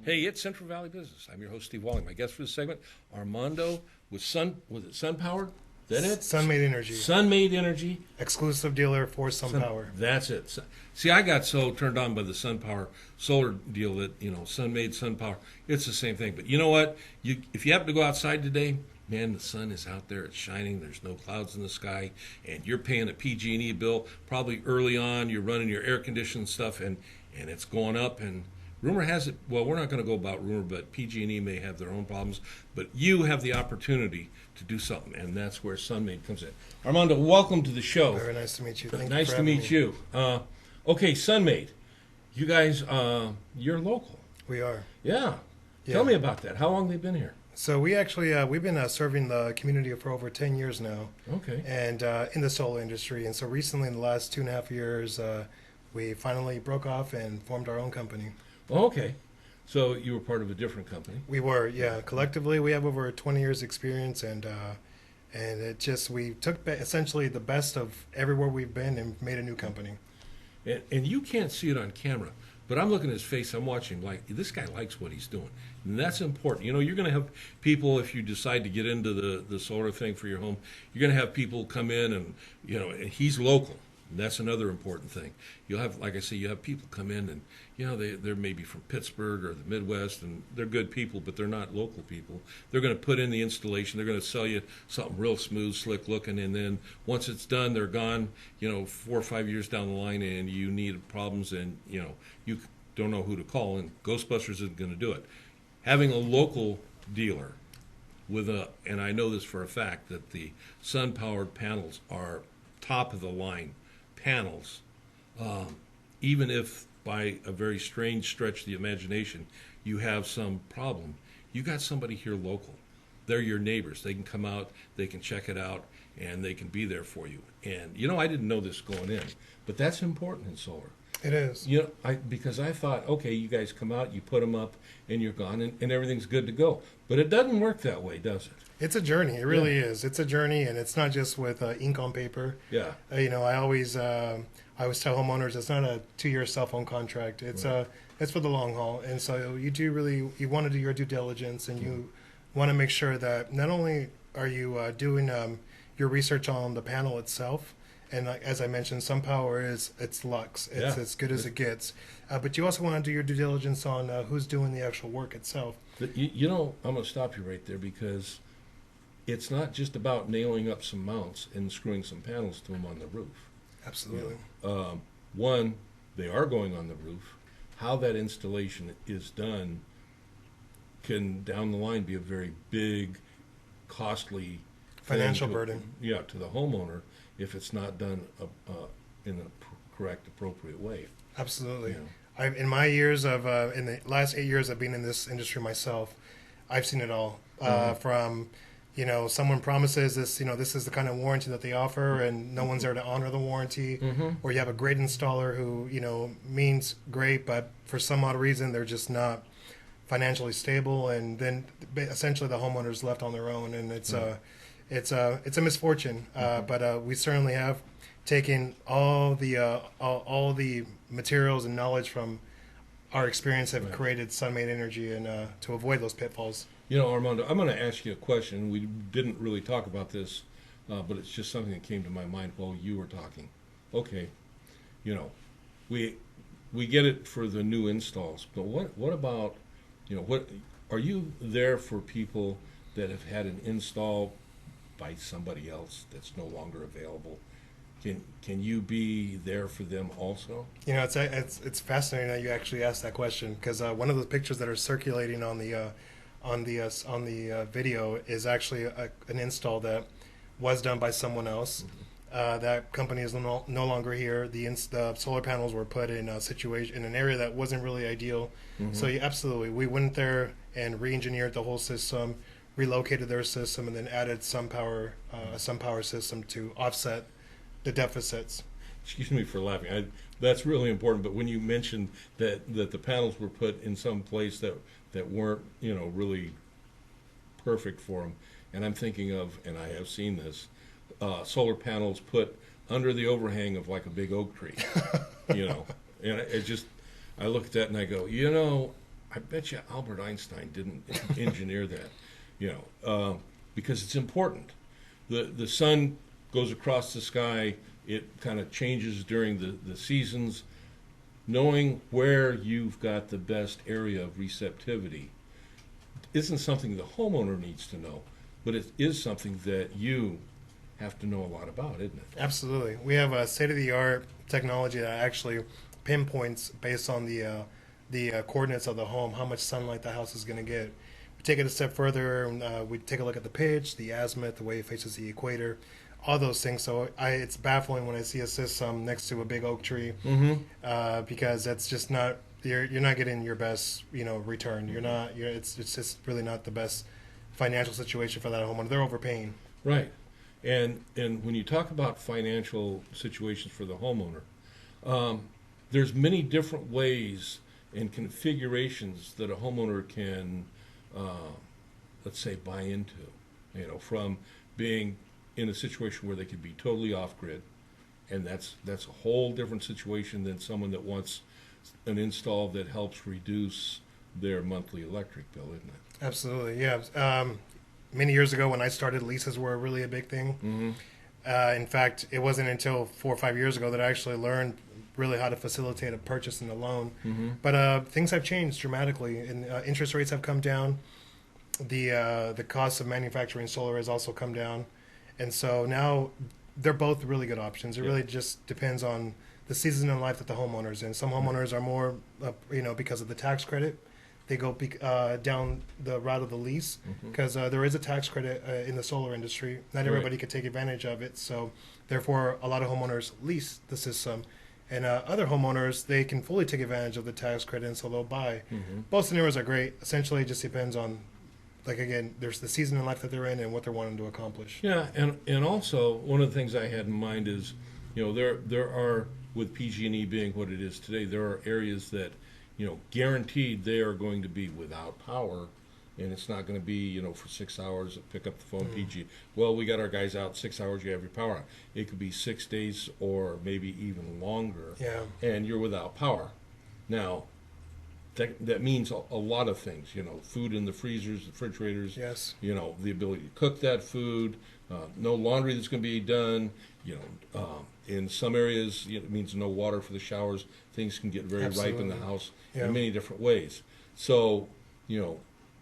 Hey, it's Central Valley Business. I'm your host, Steve Walling. My guest for this segment, Armando with SunPower? Is that it? Sunmade Energy. Sunmade Energy. Exclusive dealer for SunPower. That's it. See, I got so turned on by the SunPower solar deal that, Sunmade, SunPower, it's the same thing. But you know what? If you happen to go outside today, man, the sun is out there. It's shining. There's no clouds in the sky. And you're paying a PG&E bill. Probably early on, you're running your air conditioning stuff, and it's going up. And rumor has it, well, we're not going to go about rumor, but PG&E may have their own problems. But you have the opportunity to do something, and that's where Sunmade comes in. Armando, welcome to the show. Very nice to meet you. Thank nice you for to meet me. you. Okay, Sunmade, you guys, you're local. We are. Yeah. Tell me about that. How long have they been here? So we actually, we've been serving the community for over 10 years now. Okay. And in the solar industry. And so recently, in the last 2.5 years, we finally broke off and formed our own company. Oh, okay. So you were part of a different company. We were, yeah. Collectively, we have over 20 years experience, and it just, we took essentially the best of everywhere we've been and made a new company. And you can't see it on camera, but I'm looking at his face. I'm watching like, this guy likes what he's doing. And that's important. You're going to have people, if you decide to get into the solar thing for your home, you're going to have people come in and, and he's local. And that's another important thing. You'll have, like I say, you have people come in and, they're maybe from Pittsburgh or the Midwest, and they're good people, but they're not local people. They're going to put in the installation. They're going to sell you something real smooth, slick looking, and then once it's done, they're gone, 4 or 5 years down the line, and you need problems, and, you don't know who to call, and Ghostbusters isn't going to do it. Having a local dealer and I know this for a fact, that the sun-powered panels are top of the line panels, even if by a very strange stretch of the imagination you have some problem, you got somebody here local. They're your neighbors. They can come out, they can check it out, and they can be there for you. And I didn't know this going in, but that's important in solar. It is. Because I thought, okay, you guys come out, you put them up, and you're gone, and everything's good to go. But it doesn't work that way, does it? It's a journey. It really is. It's a journey, and it's not just with ink on paper. Yeah. I always tell homeowners it's not a 2-year cell phone contract. It's Right. It's for the long haul, and so you want to do your due diligence, and you want to make sure that not only are you doing your research on the panel itself. And as I mentioned, SunPower it's Lux. It's as good as it gets. But you also want to do your due diligence on who's doing the actual work itself. But I'm going to stop you right there, because it's not just about nailing up some mounts and screwing some panels to them on the roof. Absolutely. One, they are going on the roof. How that installation is done can, down the line, be a very big, costly Financial burden. Yeah, to the homeowner, if it's not done in a correct, appropriate way. Absolutely. In my years in the last 8 years of being in this industry myself, I've seen it all. From, someone promises this, this is the kind of warranty that they offer, and no one's there to honor the warranty. Or you have a great installer who, means great, but for some odd reason they're just not financially stable, and then essentially the homeowner's left on their own, and it's a misfortune. But we certainly have taken all the materials and knowledge from our experience, have created Sunmade Energy, and to avoid those pitfalls. Armando, I'm going to ask you a question. We didn't really talk about this, but it's just something that came to my mind while you were talking. Okay, we get it for the new installs, but what about, what are you there for people that have had an install by somebody else that's no longer available? Can you be there for them also? It's fascinating that you actually asked that question, because one of the pictures that are circulating on the video is actually an install that was done by someone else. That company is no longer here. The solar panels were put in a situation in an area that wasn't really ideal. So absolutely, we went there and re-engineered the whole system, relocated their system, and then added a SunPower system to offset the deficits. Excuse me for laughing. That's really important. But when you mentioned that the panels were put in some place that weren't really perfect for them, and I'm thinking of, and I have seen this, solar panels put under the overhang of like a big oak tree, and it just, I look at that and I go, I bet you Albert Einstein didn't engineer that, because it's important. The sun goes across the sky. It kind of changes during the seasons. Knowing where you've got the best area of receptivity isn't something the homeowner needs to know, but it is something that you have to know a lot about, isn't it? Absolutely. We have a state-of-the-art technology that actually pinpoints based on the coordinates of the home how much sunlight the house is going to get. We take it a step further. We take a look at the pitch, the azimuth, the way it faces the equator, all those things. So it's baffling when I see a system next to a big oak tree, because that's just not you're not getting your best return. It's just really not the best financial situation for that homeowner. They're overpaying. Right. And when you talk about financial situations for the homeowner, there's many different ways and configurations that a homeowner can, let's say, buy into. From being in a situation where they could be totally off-grid, and that's a whole different situation than someone that wants an install that helps reduce their monthly electric bill, isn't it? Absolutely, yeah. Many years ago when I started, leases were really a big thing. In fact, it wasn't until 4 or 5 years ago that I actually learned really how to facilitate a purchase and a loan. But things have changed dramatically, and interest rates have come down. The cost of manufacturing solar has also come down. And so now they're both really good options. It really just depends on the season in life that the homeowner's in. Some homeowners are more, because of the tax credit, they go down the route of the lease, because there is a tax credit in the solar industry. Not everybody could take advantage of it. So therefore, a lot of homeowners lease the system. And other homeowners, they can fully take advantage of the tax credit, and so they'll buy. Both scenarios are great. Essentially, it just depends on, again, there's the season in life that they're in and what they're wanting to accomplish. Yeah, and also one of the things I had in mind is, there are, with PG&E being what it is today, there are areas that, guaranteed they are going to be without power, and it's not going to be, for 6 hours, pick up the phone, PG. Well, we got our guys out 6 hours, you have your power on. It could be 6 days or maybe even longer, and you're without power. Now, that means a lot of things, food in the freezers, the refrigerators, the ability to cook that food, no laundry that's going to be done, in some areas it means no water for the showers. Things can get very ripe in the house in many different ways. So,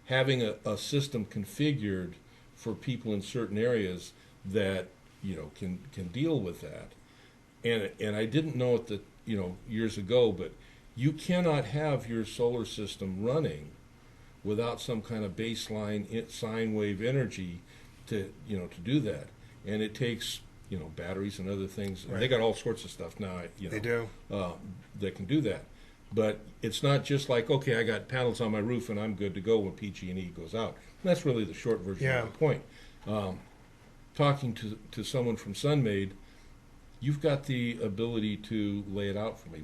having a system configured for people in certain areas that, can deal with that. And I didn't know it years ago, but you cannot have your solar system running without some kind of baseline sine wave energy to do that. And it takes, batteries and other things. And they got all sorts of stuff now, They do. That can do that. But it's not just like, okay, I got panels on my roof and I'm good to go when PG&E goes out. And that's really the short version of the point. Talking to someone from Sunmade, you've got the ability to lay it out for me,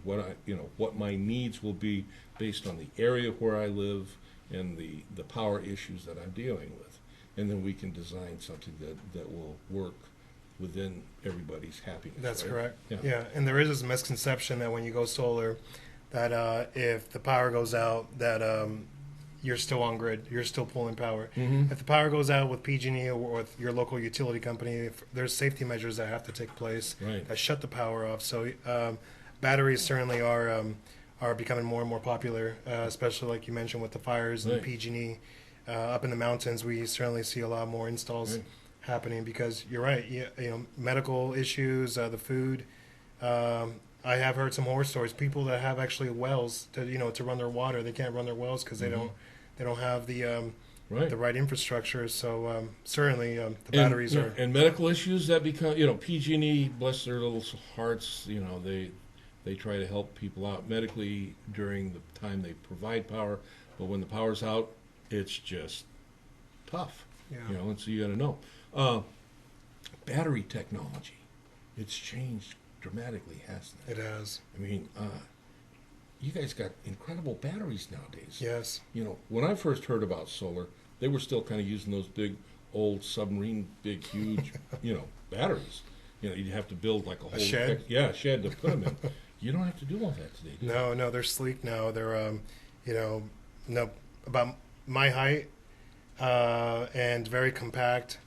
what my needs will be based on the area where I live and the power issues that I'm dealing with. And then we can design something that will work within everybody's happiness. That's right? correct. Yeah. And there is this misconception that when you go solar, that if the power goes out, that you're still on grid, you're still pulling power. If the power goes out with PG&E or with your local utility company, there's safety measures that have to take place that shut the power off. So batteries certainly are becoming more and more popular, especially like you mentioned with the fires and PG&E. Up in the mountains, we certainly see a lot more installs happening because you're right. Medical issues, the food. I have heard some horror stories. People that have actually wells to run their water, they can't run their wells because they don't have the right infrastructure. So certainly the batteries are and medical issues that become PG&E, bless their little hearts. They try to help people out medically during the time they provide power, but when the power's out, it's just tough. And so you got to know. Battery technology, it's changed dramatically, hasn't it? It has. I mean, you guys got incredible batteries nowadays. Yes. When I first heard about solar, they were still kind of using those big, old submarine, big, huge, batteries. You'd have to build like a whole shed. A shed to put them in. You don't have to do all that today. No, they're sleek now. They're no, about my height, and very compact.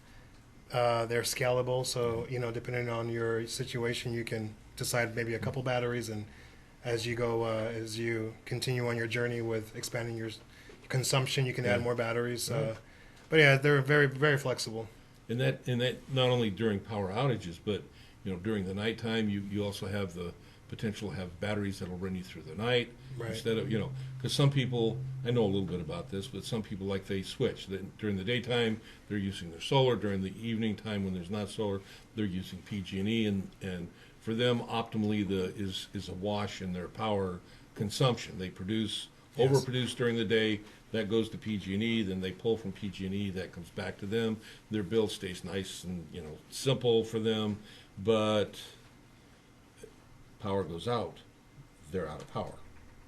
They're scalable, so depending on your situation, you can decide maybe a couple batteries, and as you continue on your journey with expanding your consumption, you can add more batteries. Right. But yeah, they're very, very flexible. And that not only during power outages, but during the nighttime, you also have the potential to have batteries that'll run you through the night Right. instead of because some people, I know a little bit about this, but some people they switch. During the daytime, they're using their solar. During the evening time, when there's not solar, they're using PG&E, and for them, optimally is a wash in their power consumption. They overproduce during the day. That goes to PG&E, then they pull from PG&E, that comes back to them. Their bill stays nice and simple for them, but power goes out, they're out of power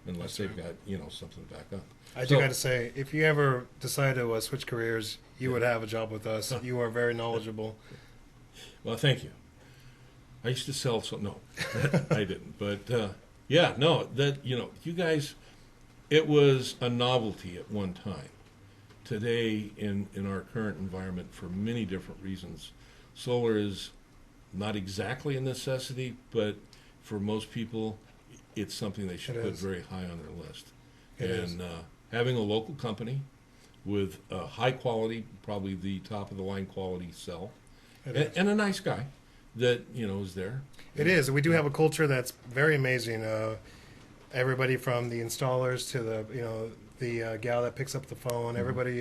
unless they've got something to back up. I do got to say, if you ever decide to switch careers, you would have a job with us. You are very knowledgeable. Well, thank you. I used to sell no, I didn't, but yeah, no, that you guys. It was a novelty at one time. Today, in our current environment, for many different reasons, solar is not exactly a necessity, but for most people, it's something they should put very high on their list. And having a local company with a high quality, probably the top of the line quality cell, and a nice guy that is there. It is. We do have a culture that's very amazing. Everybody from the installers to the gal that picks up the phone, everybody,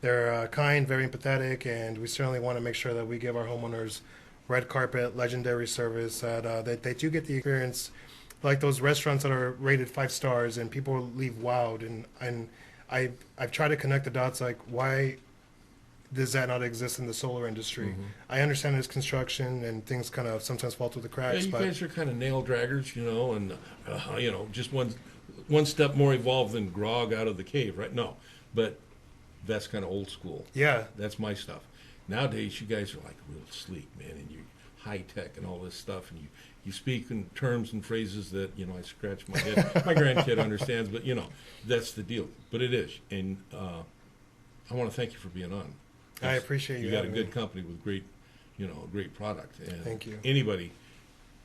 they're kind, very empathetic, and we certainly want to make sure that we give our homeowners red carpet, legendary service, that they do get the experience like those restaurants that are rated 5 stars and people leave wowed. And I've tried to connect the dots, like why does that not exist in the solar industry? Mm-hmm. I understand it's construction and things kind of sometimes fall through the cracks. Yeah, you but guys are kind of nail draggers, and just one step more evolved than grog out of the cave, right? No, but that's kind of old school. Yeah, That's my stuff. Nowadays, you guys are like real sleek, man, and you're high tech and all this stuff, and you speak in terms and phrases that I scratch my head. My grandkid understands, but that's the deal. But it is, and I want to thank you for being on. I appreciate you. You got a having good me. company with great, a great product. And Thank you. Anybody,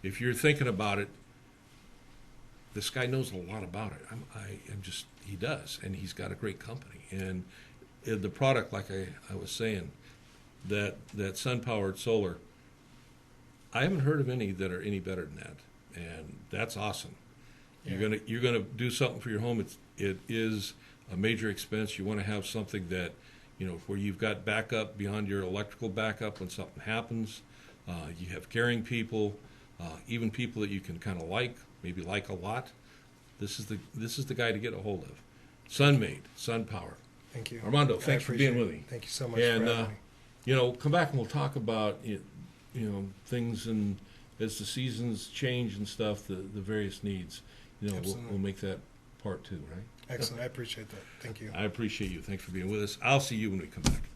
if you're thinking about it, this guy knows a lot about it. I'm just, he does, and he's got a great company. And the product, like I was saying, that SunPowered solar, I haven't heard of any that are any better than that, and that's awesome. Yeah. You're gonna do something for your home. It is a major expense. You want to have something that where you've got backup beyond your electrical backup when something happens. You have caring people, even people that you can kind of maybe like a lot. This is the guy to get a hold of. Sunmade, SunPower. Thank you. Armando, thanks for being with me. Thank you so much And for having me. come back and we'll talk about things, and as the seasons change and stuff, the various needs. We'll make that part 2, right? Excellent. I appreciate that. Thank you. I appreciate you. Thanks for being with us. I'll see you when we come back.